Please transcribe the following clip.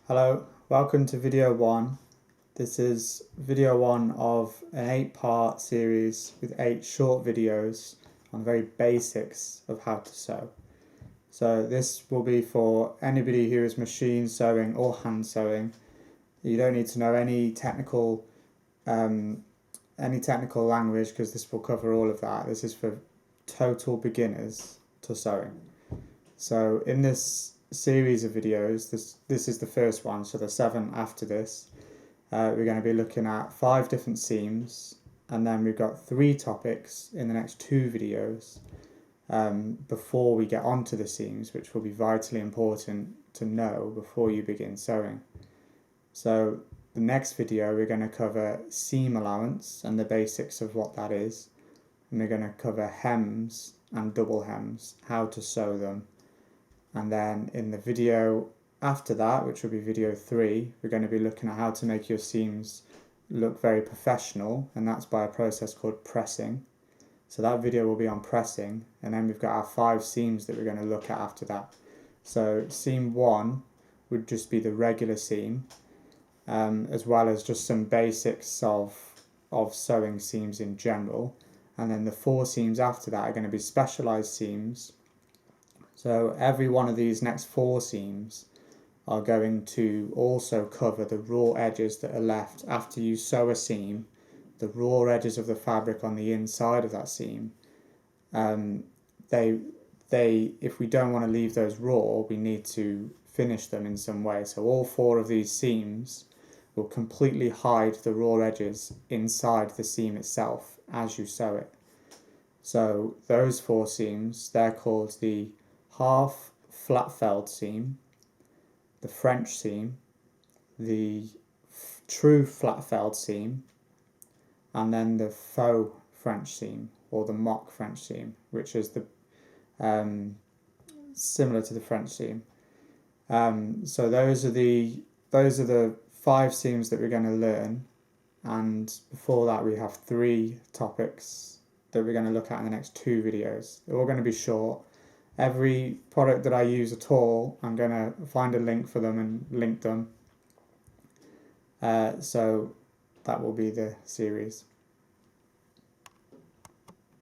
Hello, welcome to video 1. This is video 1 of an 8-part series with 8 short videos on the very basics of how to sew. So this will be for anybody who is machine sewing or hand sewing. You don't need to know any technical language because this will cover all of that. This is for total beginners to sewing. So in this series of videos, this is the first one, so the 7 after this, we're going to be looking at 5 different seams, and then we've got 3 topics in the next 2 videos before we get onto the seams, which will be vitally important to know before you begin sewing. So the next video we're going to cover seam allowance and the basics of what that is, and we're going to cover hems and double hems, how to sew them. And then in the video after that, which will be video 3, we're going to be looking at how to make your seams look very professional, and that's by a process called pressing. So that video will be on pressing, and then we've got our 5 seams that we're going to look at after that. So seam 1 would just be the regular seam, as well as just some basics of sewing seams in general. And then the 4 seams after that are going to be specialized seams. So every one of these next 4 seams are going to also cover the raw edges that are left after you sew a seam, the raw edges of the fabric on the inside of that seam. If we don't want to leave those raw, we need to finish them in some way. So all 4 of these seams will completely hide the raw edges inside the seam itself as you sew it. So those 4 seams, they're called the half flat felled seam, the French seam, the true flat felled seam, and then the faux French seam, or the mock French seam, which is the similar to the French seam. So those are the 5 seams that we're going to learn, and before that we have 3 topics that we're going to look at in the next 2 videos. They're all going to be short. Every product that I use at all, I'm going to find a link for them and link them. So that will be the series.